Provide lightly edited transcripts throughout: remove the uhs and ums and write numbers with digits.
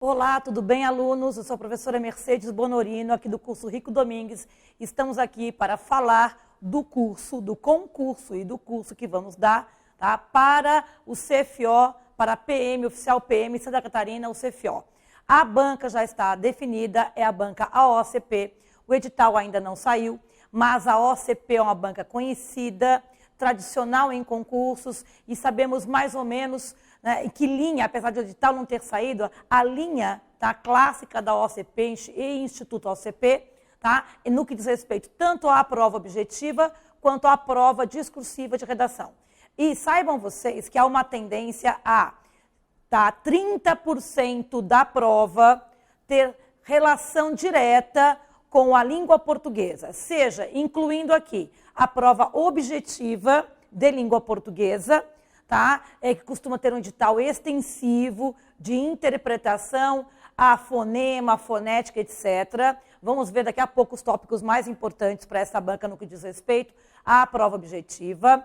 Olá, tudo bem, alunos? Eu sou a professora Mercedes Bonorino, aqui do curso Rico Domingues. Estamos aqui para falar do curso, do concurso e do curso que vamos dar, tá, para o CFO, para a PM, Oficial PM Santa Catarina, o CFO. A banca já está definida, é a banca AOCP. O edital ainda não saiu, mas a OCP é uma banca conhecida, tradicional em concursos, e sabemos mais ou menos, né, em que linha, apesar de o edital não ter saído, a linha, tá, clássica da OCP e Instituto OCP, tá, no que diz respeito tanto à prova objetiva quanto à prova discursiva de redação. E saibam vocês que há uma tendência a 30% da prova ter relação direta com a língua portuguesa, seja incluindo aqui a prova objetiva de língua portuguesa, tá? Que costuma ter um edital extensivo de interpretação, a fonema, a fonética, etc. Vamos ver daqui a pouco os tópicos mais importantes para essa banca no que diz respeito à prova objetiva.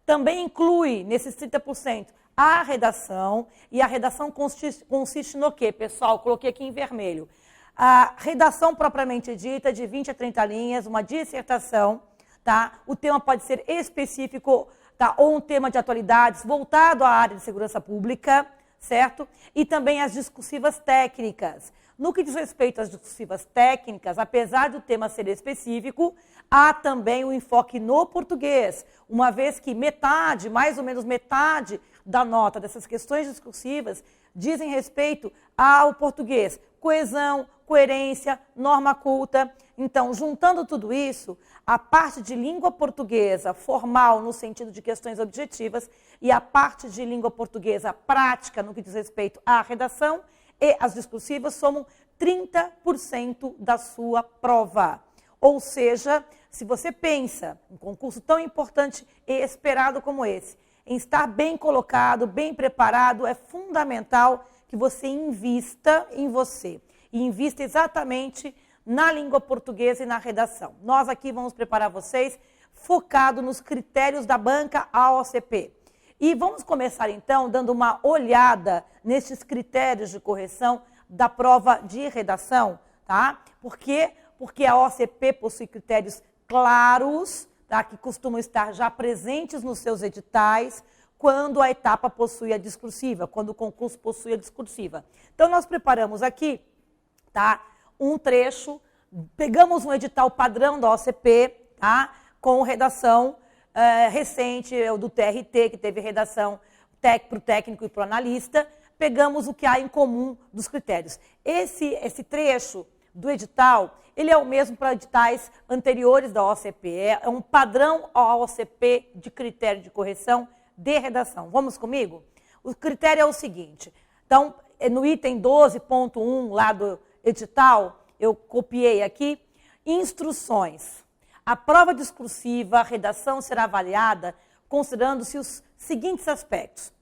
Também inclui, nesses 30%, a redação, e a redação consiste no quê, pessoal? Coloquei aqui em vermelho. A redação propriamente dita, de 20 a 30 linhas, uma dissertação, tá? O tema pode ser específico, tá? Ou um tema de atualidades voltado à área de segurança pública, certo? E também as discursivas técnicas. No que diz respeito às discursivas técnicas, apesar do tema ser específico, há também o enfoque no português, uma vez que metade, mais ou menos metade da nota dessas questões discursivas dizem respeito ao português, coesão, coerência, norma culta. Então, juntando tudo isso, a parte de língua portuguesa formal no sentido de questões objetivas e a parte de língua portuguesa prática no que diz respeito à redação e as discursivas somam 30% da sua prova. Ou seja, se você pensa em um concurso tão importante e esperado como esse, em estar bem colocado, bem preparado, é fundamental que você invista em você. E invista exatamente na língua portuguesa e na redação. Nós aqui vamos preparar vocês focado nos critérios da banca AOCP. E vamos começar então dando uma olhada nesses critérios de correção da prova de redação, tá? Por quê? Porque a OCP possui critérios claros, tá, que costumam estar já presentes nos seus editais, quando a etapa possui a discursiva, quando o concurso possui a discursiva. Então, nós preparamos aqui, tá, um trecho, pegamos um edital padrão da OCP, tá, com redação recente, o do TRT, que teve redação para o técnico e para o analista, pegamos o que há em comum dos critérios. Esse trecho do edital, ele é o mesmo para editais anteriores da OCP, é um padrão OCP de critério de correção de redação. Vamos comigo? O critério é o seguinte, então, no item 12.1 lá do edital, eu copiei aqui, instruções. A prova discursiva, a redação será avaliada considerando-se os seguintes aspectos.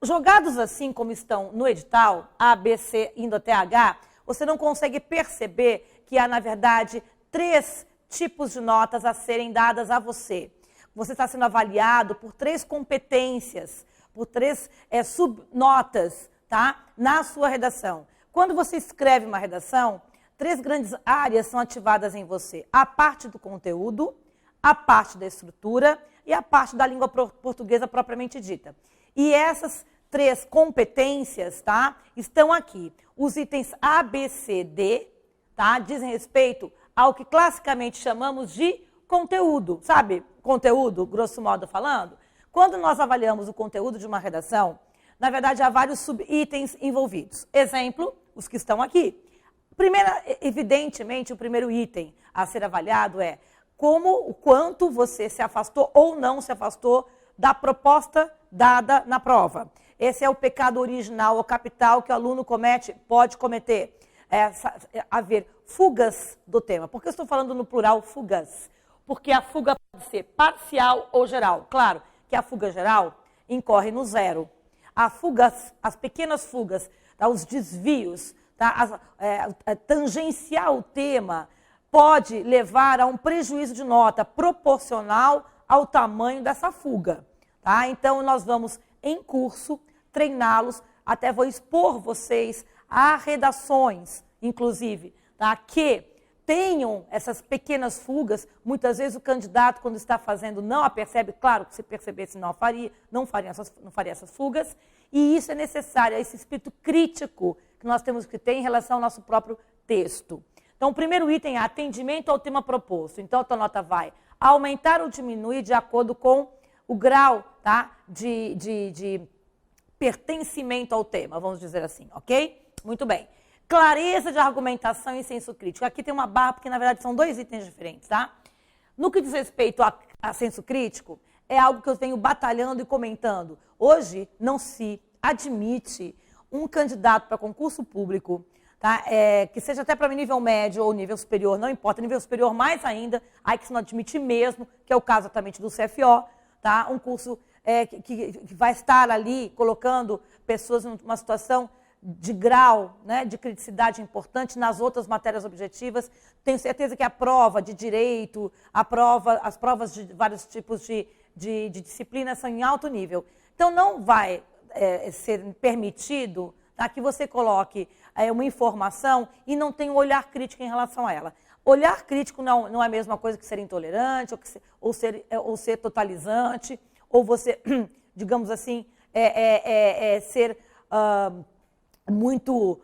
Jogados assim como estão no edital, A, B, C, indo até H, você não consegue perceber que há, na verdade, 3 tipos de notas a serem dadas a você. Você está sendo avaliado por 3 competências, por 3 subnotas, tá, na sua redação. Quando você escreve uma redação, 3 grandes áreas são ativadas em você. A parte do conteúdo, a parte da estrutura e a parte da língua portuguesa propriamente dita. E essas 3 competências, tá, estão aqui. Os itens A, B, C, D, tá, dizem respeito ao que classicamente chamamos de conteúdo. Sabe, conteúdo, grosso modo falando? Quando nós avaliamos o conteúdo de uma redação, na verdade há vários subitens envolvidos. Exemplo, os que estão aqui. Evidentemente, o primeiro item a ser avaliado é o quanto você se afastou ou não se afastou da proposta dada na prova. Esse é o pecado original ou capital que o aluno pode cometer. Haver fugas do tema. Por que eu estou falando no plural fugas? Porque a fuga pode ser parcial ou geral. Claro que a fuga geral incorre no 0. As pequenas fugas, tá, os desvios, tá, tangenciar o tema pode levar a um prejuízo de nota proporcional ao tamanho dessa fuga. Tá? Então, nós vamos, em curso, treiná-los, até vou expor vocês Há redações, inclusive, tá, que tenham essas pequenas fugas. Muitas vezes o candidato, quando está fazendo, não a percebe. Claro que se percebesse, não faria essas fugas. E isso é necessário, esse espírito crítico que nós temos que ter em relação ao nosso próprio texto. Então, o primeiro item é atendimento ao tema proposto. Então, a tua nota vai aumentar ou diminuir de acordo com o grau, tá, de pertencimento ao tema, vamos dizer assim, ok? Muito bem. Clareza de argumentação e senso crítico. Aqui tem uma barra, porque na verdade são dois itens diferentes, tá? No que diz respeito a senso crítico, é algo que eu venho batalhando e comentando. Hoje não se admite um candidato para concurso público, tá? Que seja até para nível médio ou nível superior, não importa, nível superior mais ainda, aí que se não admite mesmo, que é o caso exatamente do CFO, tá? Um curso que vai estar ali colocando pessoas numa situação de grau, né, de criticidade importante nas outras matérias objetivas. Tenho certeza que a prova de direito, as provas de vários tipos de disciplinas são em alto nível. Então, não vai ser permitido, tá, que você coloque uma informação e não tenha um olhar crítico em relação a ela. Olhar crítico não é a mesma coisa que ser intolerante, ou ser totalizante, ou você, digamos assim, ser muito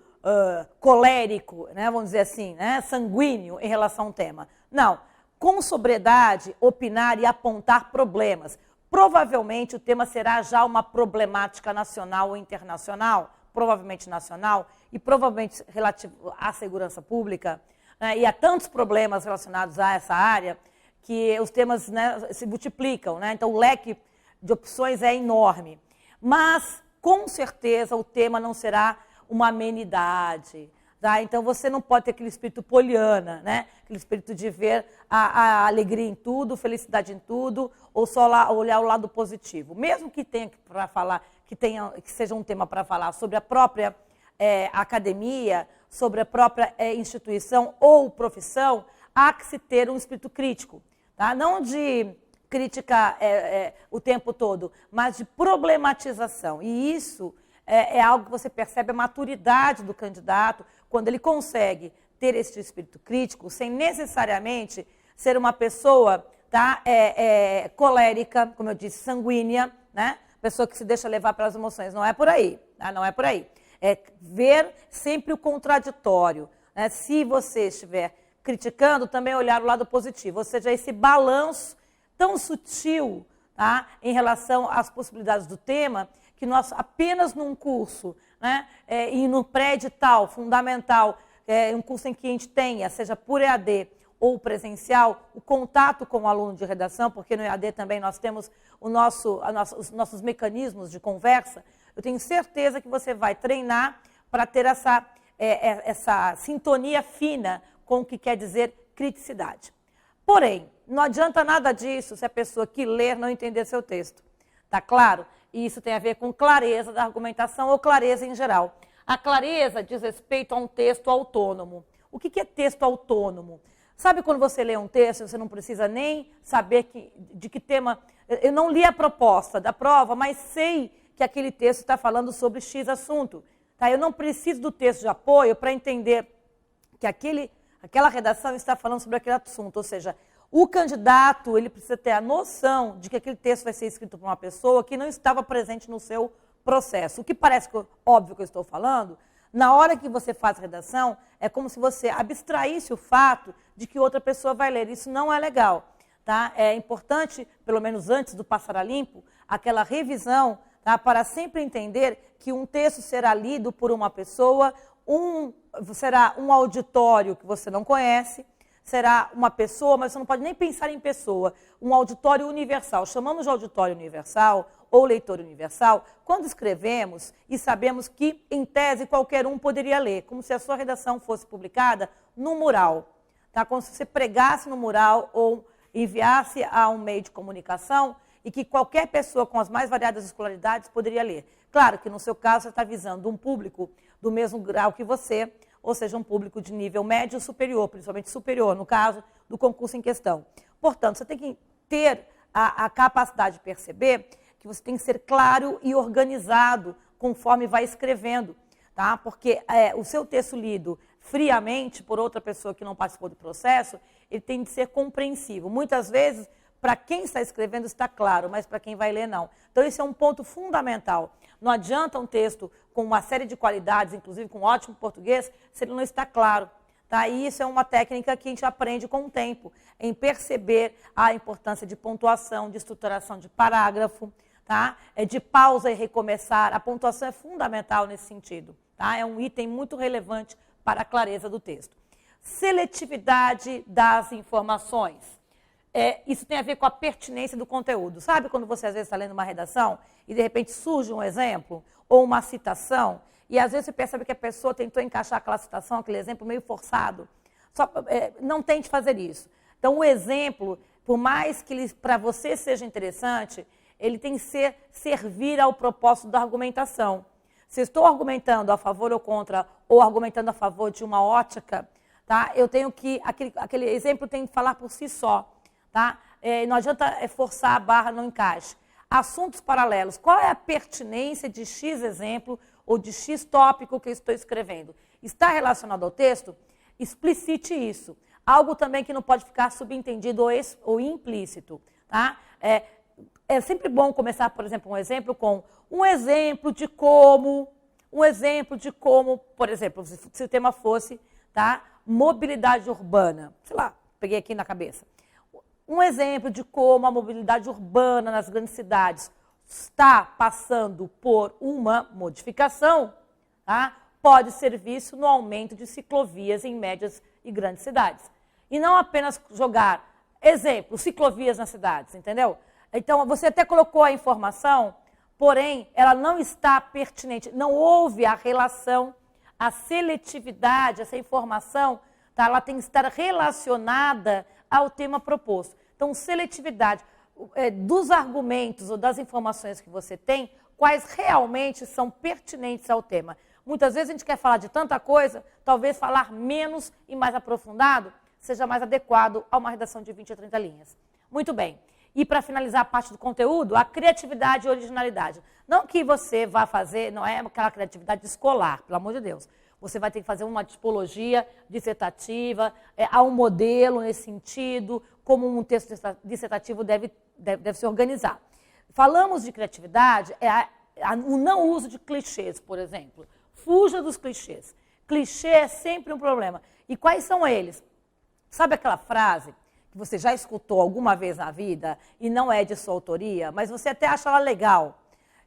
colérico, né, vamos dizer assim, né, sanguíneo em relação a um tema. Não, com sobriedade, opinar e apontar problemas. Provavelmente o tema será já uma problemática nacional ou internacional, provavelmente nacional, e provavelmente relativo à segurança pública, né, e há tantos problemas relacionados a essa área que os temas, né, se multiplicam, né, então o leque de opções é enorme. Mas, com certeza, o tema não será uma amenidade. Tá? Então, você não pode ter aquele espírito poliana, né? Aquele espírito de ver a alegria em tudo, felicidade em tudo, ou só olhar o lado positivo. Mesmo que tenha para falar, que seja um tema para falar sobre a própria academia, sobre a própria instituição ou profissão, há que se ter um espírito crítico. Tá? Não de crítica o tempo todo, mas de problematização. E isso é algo que você percebe a maturidade do candidato quando ele consegue ter esse espírito crítico sem necessariamente ser uma pessoa, tá, colérica, como eu disse, sanguínea, né? Pessoa que se deixa levar pelas emoções. Não é por aí, tá? Não é por aí. É ver sempre o contraditório. Né? Se você estiver criticando, também olhar o lado positivo, ou seja, esse balanço tão sutil, tá, em relação às possibilidades do tema, que nós apenas num curso, né, e no pré-edital fundamental, um curso em que a gente tenha, seja por EAD ou presencial, o contato com o aluno de redação, porque no EAD também nós temos os nossos mecanismos de conversa, eu tenho certeza que você vai treinar para ter essa sintonia fina com o que quer dizer criticidade. Porém, não adianta nada disso se a pessoa que ler não entender seu texto. Tá claro? E isso tem a ver com clareza da argumentação ou clareza em geral. A clareza diz respeito a um texto autônomo. O que é texto autônomo? Sabe quando você lê um texto, você não precisa nem saber de que tema... Eu não li a proposta da prova, mas sei que aquele texto está falando sobre X assunto. Tá? Eu não preciso do texto de apoio para entender que aquela redação está falando sobre aquele assunto. Ou seja, o candidato ele precisa ter a noção de que aquele texto vai ser escrito por uma pessoa que não estava presente no seu processo. O que parece óbvio que eu estou falando, na hora que você faz redação, é como se você abstraísse o fato de que outra pessoa vai ler. Isso não é legal. Tá? É importante, pelo menos antes do passar a limpo, aquela revisão, tá? Para sempre entender que um texto será lido por uma pessoa, será um auditório que você não conhece, será uma pessoa, mas você não pode nem pensar em pessoa, um auditório universal. Chamamos de auditório universal ou leitor universal quando escrevemos e sabemos que, em tese, qualquer um poderia ler, como se a sua redação fosse publicada no mural. Tá? Como se você pregasse no mural ou enviasse a um meio de comunicação e que qualquer pessoa com as mais variadas escolaridades poderia ler. Claro que no seu caso você está visando um público do mesmo grau que você, ou seja, um público de nível médio ou superior, principalmente superior, no caso do concurso em questão. Portanto, você tem que ter a capacidade de perceber que você tem que ser claro e organizado conforme vai escrevendo. tá? Porque o seu texto lido friamente por outra pessoa que não participou do processo, ele tem de ser compreensivo. Muitas vezes, para quem está escrevendo está claro, mas para quem vai ler não. Então esse é um ponto fundamental. Não adianta um texto com uma série de qualidades, inclusive com ótimo português, se ele não está claro. Tá? E isso é uma técnica que a gente aprende com o tempo, em perceber a importância de pontuação, de estruturação de parágrafo, tá? De pausa e recomeçar. A pontuação é fundamental nesse sentido. Tá? É um item muito relevante para a clareza do texto. Seletividade das informações. Isso tem a ver com a pertinência do conteúdo. Sabe quando você às vezes está lendo uma redação e de repente surge um exemplo ou uma citação e às vezes você percebe que a pessoa tentou encaixar aquela citação, aquele exemplo meio forçado. Não tente fazer isso. Então o exemplo, por mais que para você seja interessante, ele tem que servir ao propósito da argumentação. Se estou argumentando a favor ou contra, ou argumentando a favor de uma ótica, tá? Eu tenho que, aquele exemplo tem que falar por si só. Tá? Não adianta forçar a barra no encaixe. Assuntos paralelos. Qual é a pertinência de X exemplo ou de X tópico que eu estou escrevendo? Está relacionado ao texto? Explicite isso. Algo também que não pode ficar subentendido ou implícito. Tá? É sempre bom começar, por exemplo, com um exemplo de como, por exemplo, se o tema fosse, tá? Mobilidade urbana. Sei lá, peguei aqui na cabeça. Um exemplo de como a mobilidade urbana nas grandes cidades está passando por uma modificação, tá? Pode ser visto no aumento de ciclovias em médias e grandes cidades. E não apenas jogar exemplo, ciclovias nas cidades, entendeu? Então, você até colocou a informação, porém, ela não está pertinente, não houve a relação, a seletividade, essa informação, tá? Ela tem que estar relacionada ao tema proposto. Então, seletividade dos argumentos ou das informações que você tem, quais realmente são pertinentes ao tema. Muitas vezes a gente quer falar de tanta coisa, talvez falar menos e mais aprofundado seja mais adequado a uma redação de 20 a 30 linhas. Muito bem. E para finalizar a parte do conteúdo, a criatividade e originalidade. Não que você vá fazer, não é aquela criatividade escolar, pelo amor de Deus. Você vai ter que fazer uma tipologia dissertativa, há um modelo nesse sentido, como um texto dissertativo deve se organizar. Falamos de criatividade, o não uso de clichês, por exemplo. Fuja dos clichês. Clichê é sempre um problema. E quais são eles? Sabe aquela frase que você já escutou alguma vez na vida e não é de sua autoria, mas você até acha ela legal?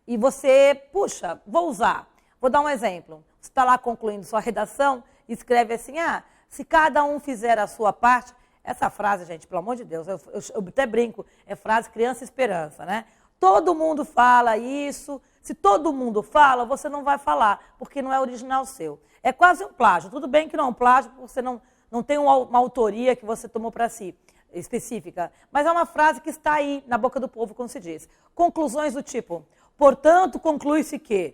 E você, puxa, vou usar. Vou dar um exemplo. Você está lá concluindo sua redação e escreve assim, se cada um fizer a sua parte... Essa frase, gente, pelo amor de Deus, eu até brinco, é frase criança esperança, né? Todo mundo fala isso, se todo mundo fala, você não vai falar, porque não é original seu. É quase um plágio. Tudo bem que não é um plágio, porque você não tem uma autoria que você tomou para si, específica. Mas é uma frase que está aí, na boca do povo, como se diz. Conclusões do tipo, portanto, conclui-se que,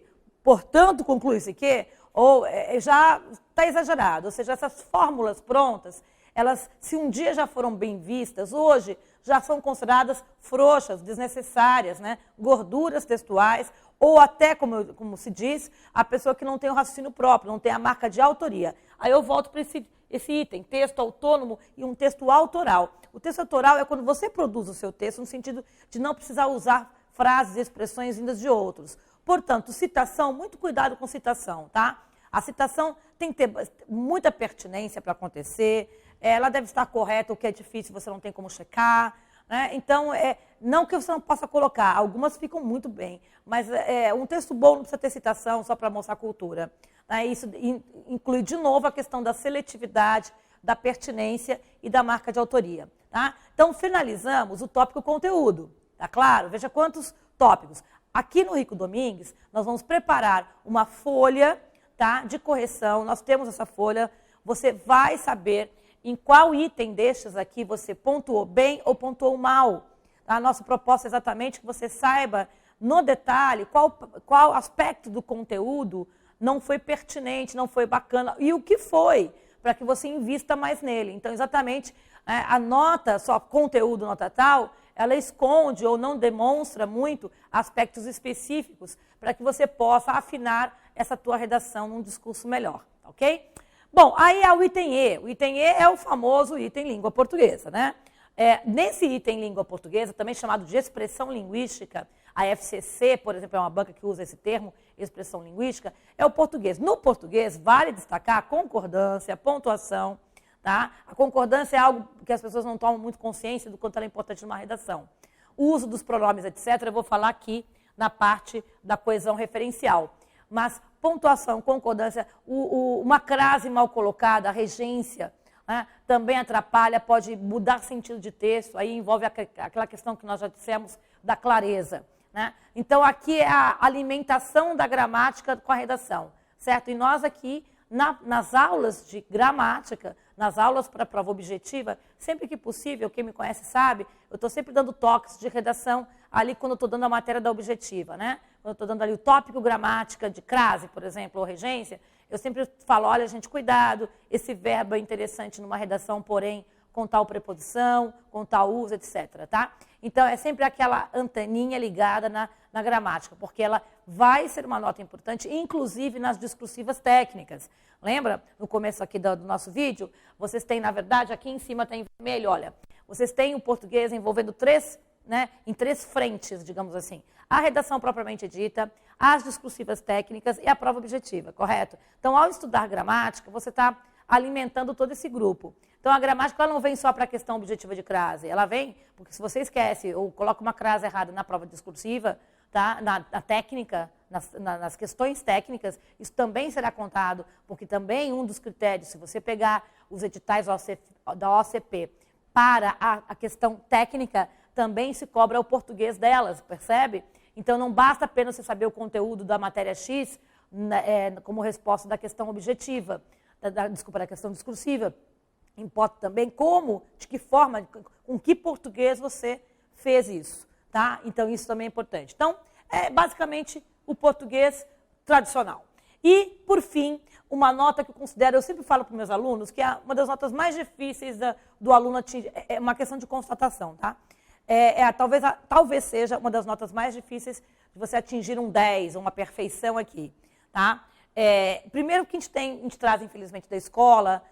ou já está exagerado. Ou seja, essas fórmulas prontas, elas, se um dia já foram bem vistas, hoje já são consideradas frouxas, desnecessárias, né? Gorduras textuais, ou até, como se diz, a pessoa que não tem o raciocínio próprio, não tem a marca de autoria. Aí eu volto para esse item, texto autônomo e um texto autoral. O texto autoral é quando você produz o seu texto no sentido de não precisar usar frases e expressões vindas de outros. Portanto, citação, muito cuidado com citação, tá? A citação tem que ter muita pertinência para acontecer, ela deve estar correta, o que é difícil você não tem como checar, né? Então, não que você não possa colocar, algumas ficam muito bem, mas um texto bom não precisa ter citação só para mostrar cultura. Isso inclui, de novo, a questão da seletividade, da pertinência e da marca de autoria. Tá? Então, finalizamos o tópico conteúdo, tá claro? Veja quantos tópicos. Aqui no Rico Domingues, nós vamos preparar uma folha, tá, de correção, nós temos essa folha, você vai saber em qual item destes aqui você pontuou bem ou pontuou mal. A nossa proposta é exatamente que você saiba no detalhe qual aspecto do conteúdo não foi pertinente, não foi bacana, e o que foi, para que você invista mais nele. Então, exatamente, a nota, só conteúdo, nota tal, ela esconde ou não demonstra muito aspectos específicos para que você possa afinar essa tua redação num discurso melhor, ok? Bom, aí é o item E. O item E é o famoso item língua portuguesa, né? Nesse item língua portuguesa, também chamado de expressão linguística, a FCC, por exemplo, é uma banca que usa esse termo, expressão linguística, é o português. No português, vale destacar a concordância, a pontuação, tá? A concordância é algo que as pessoas não tomam muito consciência do quanto ela é importante numa redação. O uso dos pronomes, etc., eu vou falar aqui na parte da coesão referencial. Mas pontuação, concordância, uma crase mal colocada, a regência, né, também atrapalha, pode mudar sentido de texto, aí envolve aquela questão que nós já dissemos da clareza. Né? Então, aqui é a alimentação da gramática com a redação, certo? E nós aqui, nas aulas de gramática, nas aulas para prova objetiva, sempre que possível, quem me conhece sabe, eu estou sempre dando toques de redação ali quando eu estou dando a matéria da objetiva, né? Quando eu estou dando ali o tópico gramática de crase, por exemplo, ou regência, eu sempre falo, olha, gente, cuidado, esse verbo é interessante numa redação, porém, com tal preposição, com tal uso, etc. Tá? Então, é sempre aquela anteninha ligada na gramática, porque ela vai ser uma nota importante, inclusive nas discursivas técnicas. Lembra, no começo aqui do nosso vídeo, vocês têm, na verdade, aqui em cima tem vermelho, olha, vocês têm o português envolvendo em três frentes, digamos assim. A redação propriamente dita, as discursivas técnicas e a prova objetiva, correto? Então, ao estudar gramática, você está alimentando todo esse grupo. Então, a gramática ela não vem só para a questão objetiva de crase, ela vem, porque se você esquece ou coloca uma crase errada na prova discursiva, tá? na técnica, nas questões técnicas, isso também será contado, porque também um dos critérios, se você pegar os editais da OCP para a questão técnica, também se cobra o português delas, percebe? Então, não basta apenas você saber o conteúdo da matéria X como resposta da questão objetiva, da questão discursiva. Importa também como, de que forma, com que português você fez isso, tá? Então, isso também é importante. Então, é basicamente o português tradicional. E, por fim, uma nota que eu considero, eu sempre falo para os meus alunos, que é uma das notas mais difíceis do aluno atingir, é uma questão de constatação, tá? Talvez seja uma das notas mais difíceis de você atingir um 10, uma perfeição aqui, tá? Primeiro que a gente traz, infelizmente, da escola,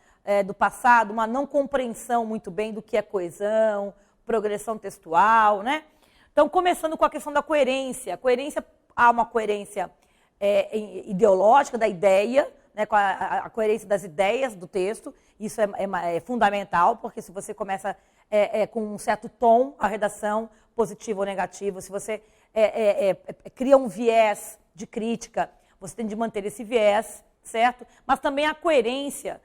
do passado, uma não compreensão muito bem do que é coesão, progressão textual, né? Então, começando com a questão da coerência. Há uma coerência ideológica da ideia, né, com a coerência das ideias do texto. Isso é fundamental, porque se você começa com um certo tom, a redação, positivo ou negativo, se você cria um viés de crítica, você tem de manter esse viés, certo? Mas também a coerência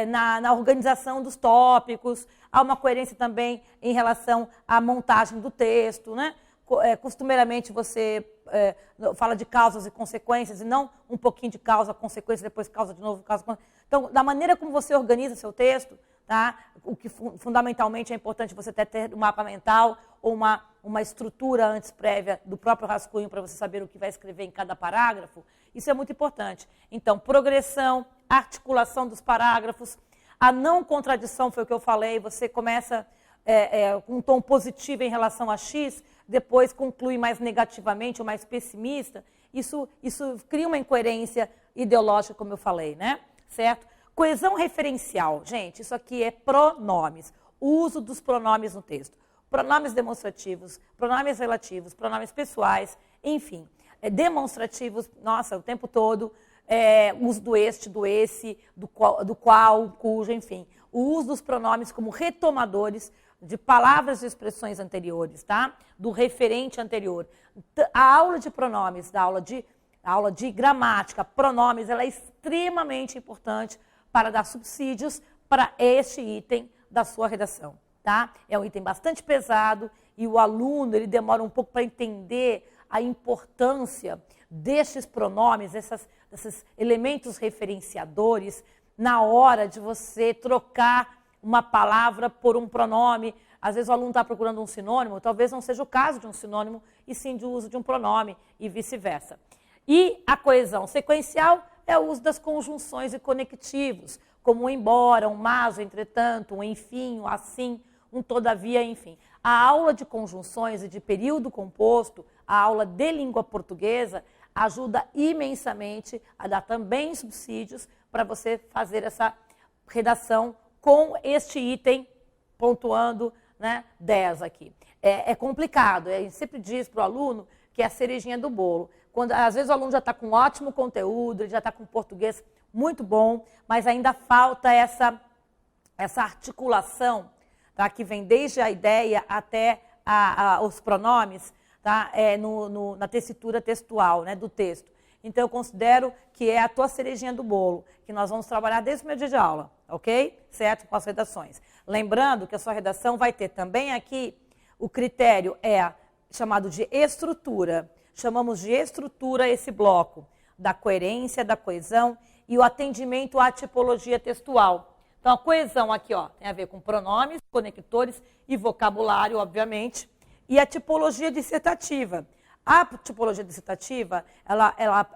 na organização dos tópicos, há uma coerência também em relação à montagem do texto, né? Costumeiramente você fala de causas e consequências, e não um pouquinho de causa, consequência, depois causa de novo, causa. Então, da maneira como você organiza seu texto, tá? O que fundamentalmente é importante você ter um mapa mental ou uma estrutura antes prévia do próprio rascunho para você saber o que vai escrever em cada parágrafo, isso é muito importante. Então, progressão, articulação dos parágrafos, a não contradição foi o que eu falei, você começa com um tom positivo em relação a X, depois conclui mais negativamente ou mais pessimista, isso cria uma incoerência ideológica, como eu falei, né? Certo? Coesão referencial, gente, isso aqui é pronomes, o uso dos pronomes no texto. Pronomes demonstrativos, pronomes relativos, pronomes pessoais, enfim. Demonstrativos, nossa, o tempo todo, uso do este, do esse, do qual, cujo, enfim. O uso dos pronomes como retomadores de palavras e expressões anteriores, tá? Do referente anterior. A aula de pronomes, a aula de gramática, pronomes, ela é extremamente importante para dar subsídios para este item da sua redação, tá? É um item bastante pesado e o aluno ele demora um pouco para entender a importância destes pronomes, desses elementos referenciadores na hora de você trocar uma palavra por um pronome. Às vezes o aluno está procurando um sinônimo, talvez não seja o caso de um sinônimo, e sim de uso de um pronome, e vice-versa. E a coesão sequencial é o uso das conjunções e conectivos, como um embora, um mas, um entretanto, um enfim, um assim, um todavia, enfim. A aula de conjunções e de período composto, a aula de língua portuguesa, ajuda imensamente a dar também subsídios para você fazer essa redação com este item, pontuando, né, 10 aqui. É complicado, a gente sempre diz para o aluno que é a cerejinha do bolo. Quando, às vezes o aluno já está com ótimo conteúdo, ele já está com português muito bom, mas ainda falta essa articulação, tá, que vem desde a ideia até os pronomes, tá, na tessitura textual, né, do texto. Então, eu considero que é a tua cerejinha do bolo, que nós vamos trabalhar desde o meu dia de aula, ok? Certo? Com as redações. Lembrando que a sua redação vai ter também aqui, o critério é chamado de estrutura. Chamamos de estrutura esse bloco da coerência, da coesão e o atendimento à tipologia textual. Então, a coesão aqui, ó, tem a ver com pronomes, conectores e vocabulário, obviamente, e a tipologia dissertativa. A tipologia dissertativa, ela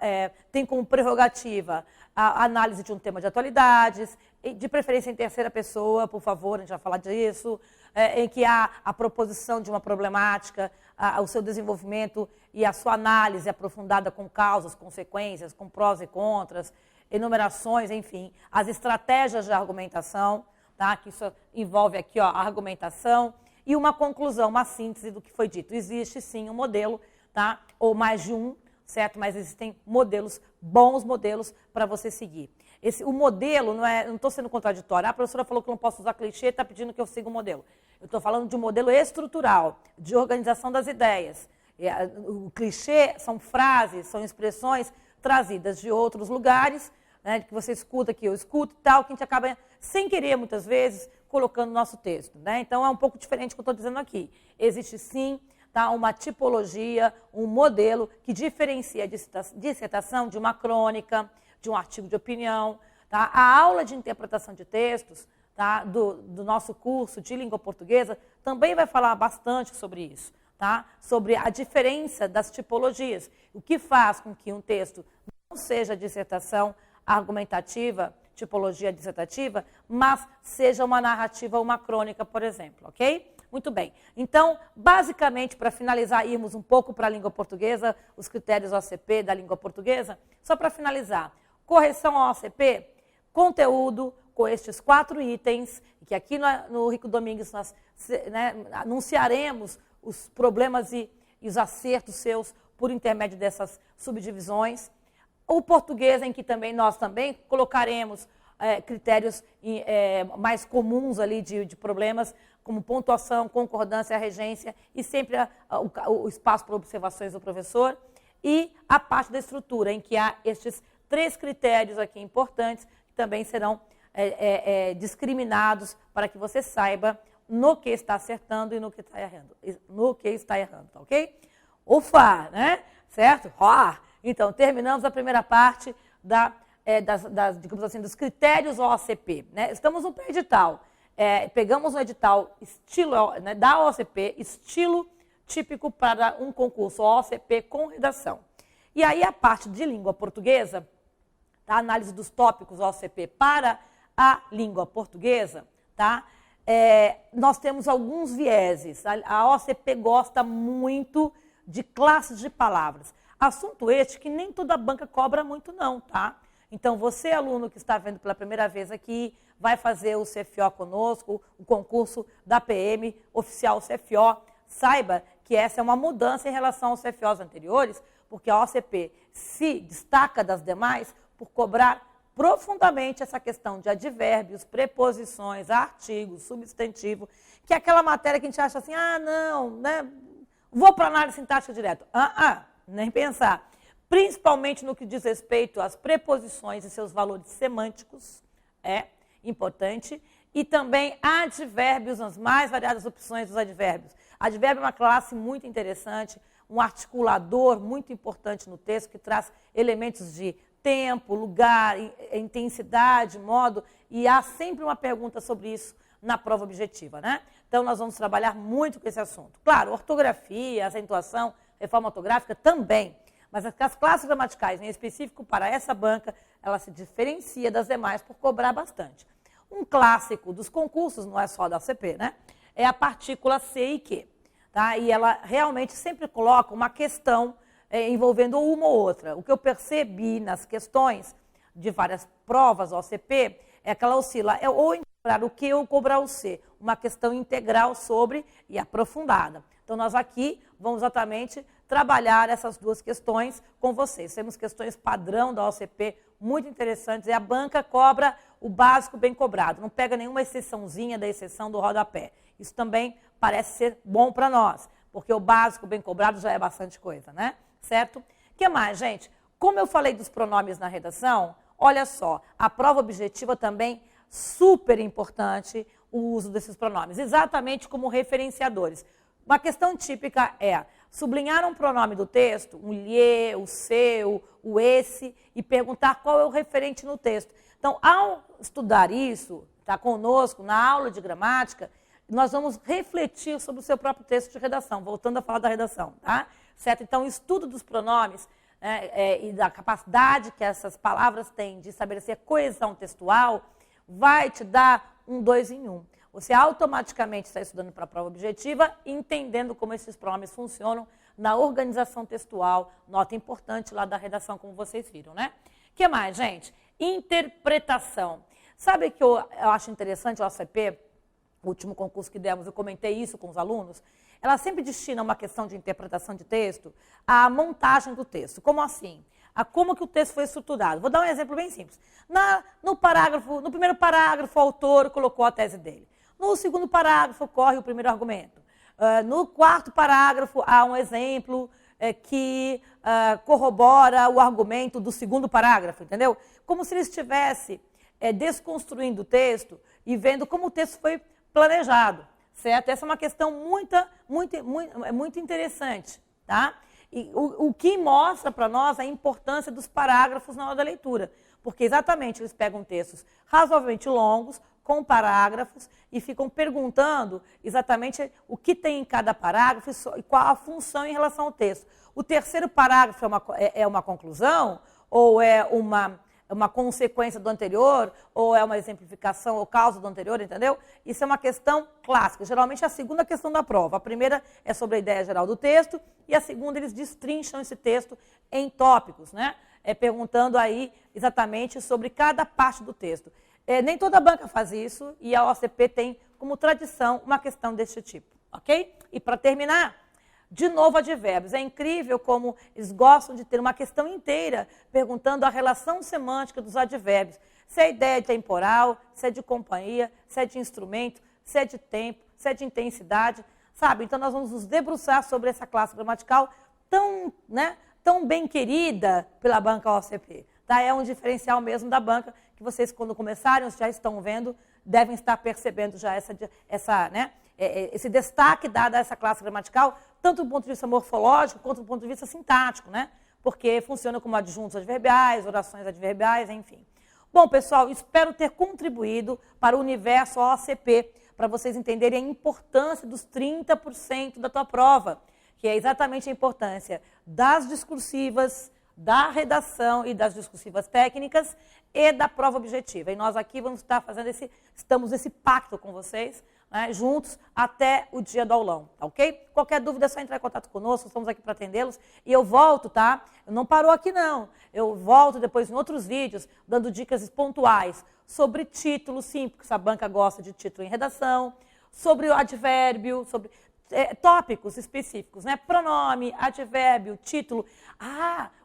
tem como prerrogativa a análise de um tema de atualidades, de preferência em terceira pessoa, por favor, a gente vai falar disso, em que há a proposição de uma problemática, o seu desenvolvimento e a sua análise aprofundada com causas, consequências, com prós e contras, enumerações, enfim, as estratégias de argumentação, tá? Que isso envolve aqui, ó, a argumentação e uma conclusão, uma síntese do que foi dito. Existe sim um modelo, tá? Ou mais de um, certo? Mas existem modelos, bons modelos para você seguir. O modelo, não estou sendo contraditória. A professora falou que eu não posso usar clichê, está pedindo que eu siga o modelo. Eu estou falando de um modelo estrutural, de organização das ideias. O clichê são frases, são expressões trazidas de outros lugares, né, que você escuta, que eu escuto e tal, que a gente acaba, sem querer, muitas vezes, colocando no nosso texto. Né? Então, é um pouco diferente do que eu estou dizendo aqui. Existe, sim, tá, uma tipologia, um modelo que diferencia a dissertação de uma crônica, de um artigo de opinião. Tá? A aula de interpretação de textos, tá, do nosso curso de língua portuguesa também vai falar bastante sobre isso, tá? Sobre a diferença das tipologias, o que faz com que um texto não seja dissertação argumentativa, tipologia dissertativa, mas seja uma narrativa ou uma crônica, por exemplo, ok? Muito bem. Então, basicamente, para finalizar, irmos um pouco para a língua portuguesa, os critérios OCP da língua portuguesa, só para finalizar. Correção ao OCP, conteúdo com estes 4 itens, que aqui no Rico Domingues nós, né, anunciaremos os problemas e os acertos seus por intermédio dessas subdivisões. O português, em que nós também colocaremos critérios mais comuns ali de problemas, como pontuação, concordância, regência e sempre o espaço para observações do professor. E a parte da estrutura, em que há estes 3 critérios aqui importantes, que também serão discriminados para que você saiba no que está acertando e no que está errando. No que está errando, tá ok? Ufa, né? Certo? Então, terminamos a primeira parte digamos assim, dos critérios OCP. Né? Estamos no pré-edital. Pegamos um edital estilo, né, da OCP, estilo típico para um concurso OCP com redação. E aí a parte de língua portuguesa, a análise dos tópicos OCP para a língua portuguesa, tá? Nós temos alguns vieses. A OCP gosta muito de classes de palavras. Assunto este que nem toda banca cobra muito não, tá? Então, você, aluno que está vendo pela primeira vez aqui, vai fazer o CFO conosco, o concurso da PM, oficial CFO, saiba que essa é uma mudança em relação aos CFOs anteriores, porque a OCP se destaca das demais por cobrar profundamente essa questão de advérbios, preposições, artigos, substantivo, que é aquela matéria que a gente acha assim, não, né, vou para análise sintática direto. Nem pensar. Principalmente no que diz respeito às preposições e seus valores semânticos, é importante, e também advérbios, as mais variadas opções dos advérbios. Advérbio é uma classe muito interessante, um articulador muito importante no texto, que traz elementos de tempo, lugar, intensidade, modo, e há sempre uma pergunta sobre isso na prova objetiva, né? Então, nós vamos trabalhar muito com esse assunto. Claro, ortografia, acentuação, reforma ortográfica também, mas as classes gramaticais, em específico para essa banca, ela se diferencia das demais por cobrar bastante. Um clássico dos concursos, não é só da OCP, né? É a partícula C e Q. Tá? E ela realmente sempre coloca uma questão envolvendo uma ou outra. O que eu percebi nas questões de várias provas OCP é que ela oscila ou em cobrar o Q ou cobrar o C. Uma questão integral sobre e aprofundada. Então, nós aqui vamos exatamente trabalhar essas duas questões com vocês. Temos questões padrão da OCP muito interessantes. E a banca cobra o básico bem cobrado. Não pega nenhuma exceçãozinha da exceção do rodapé. Isso também parece ser bom para nós, porque o básico bem cobrado já é bastante coisa, né? Certo? O que mais, gente? Como eu falei dos pronomes na redação, olha só, a prova objetiva também super importante o uso desses pronomes, exatamente como referenciadores. Uma questão típica é sublinhar um pronome do texto, um lhe, o seu, o esse, e perguntar qual é o referente no texto. Então, ao estudar isso, tá conosco na aula de gramática, nós vamos refletir sobre o seu próprio texto de redação, voltando a falar da redação, tá? Certo? Então, o estudo dos pronomes e da capacidade que essas palavras têm de estabelecer coesão textual vai te dar um 2 em 1. Você automaticamente está estudando para a prova objetiva, entendendo como esses pronomes funcionam na organização textual. Nota importante lá da redação, como vocês viram, né? O que mais, gente? Interpretação. Sabe que eu acho interessante o OCP, o último concurso que demos, eu comentei isso com os alunos, ela sempre destina uma questão de interpretação de texto à montagem do texto. Como assim? A como que o texto foi estruturado. Vou dar um exemplo bem simples. No primeiro parágrafo, o autor colocou a tese dele. No segundo parágrafo, corre o primeiro argumento. No quarto parágrafo, há um exemplo que corrobora o argumento do segundo parágrafo, entendeu? Como se ele estivesse desconstruindo o texto e vendo como o texto foi planejado, certo? Essa é uma questão muito interessante, tá? E o que mostra para nós a importância dos parágrafos na hora da leitura, porque exatamente eles pegam textos razoavelmente longos, com parágrafos, e ficam perguntando exatamente o que tem em cada parágrafo e qual a função em relação ao texto. O terceiro parágrafo é uma conclusão, ou é uma consequência do anterior, ou é uma exemplificação ou causa do anterior, entendeu? Isso é uma questão clássica, geralmente é a segunda questão da prova. A primeira é sobre a ideia geral do texto, e a segunda eles destrincham esse texto em tópicos, né? Perguntando aí exatamente sobre cada parte do texto. Nem toda banca faz isso, e a OCP tem como tradição uma questão desse tipo, ok? E para terminar, de novo advérbios. É incrível como eles gostam de ter uma questão inteira perguntando a relação semântica dos advérbios. Se é ideia temporal, se é de companhia, se é de instrumento, se é de tempo, se é de intensidade, sabe? Então nós vamos nos debruçar sobre essa classe gramatical tão bem querida pela banca OCP. Tá? É um diferencial mesmo da banca, que vocês, quando começarem, já estão vendo, devem estar percebendo já esse destaque dado a essa classe gramatical, tanto do ponto de vista morfológico, quanto do ponto de vista sintático, né? Porque funciona como adjuntos adverbiais, orações adverbiais, enfim. Bom, pessoal, espero ter contribuído para o universo OCP, para vocês entenderem a importância dos 30% da tua prova, que é exatamente a importância das discursivas, da redação e das discursivas técnicas e da prova objetiva. E nós aqui vamos estar estamos nesse pacto com vocês, né, juntos até o dia do aulão, tá ok? Qualquer dúvida é só entrar em contato conosco, estamos aqui para atendê-los. E eu volto, tá? Eu não parou aqui não. Eu volto depois em outros vídeos, dando dicas pontuais sobre títulos, sim, porque essa banca gosta de título em redação, sobre o advérbio, sobre tópicos específicos, né? Pronome, advérbio, título.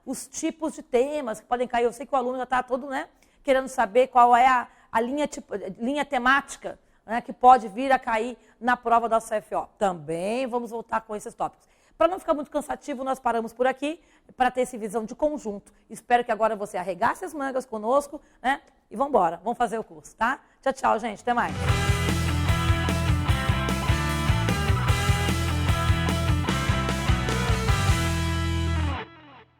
Os tipos de temas que podem cair. Eu sei que o aluno já está todo, né, querendo saber qual é a linha temática, né, que pode vir a cair na prova da CFO. Também vamos voltar com esses tópicos. Para não ficar muito cansativo, nós paramos por aqui para ter essa visão de conjunto. Espero que agora você arregace as mangas conosco, né? E vamos embora, vamos fazer o curso, tá? Tchau, tchau, gente. Até mais.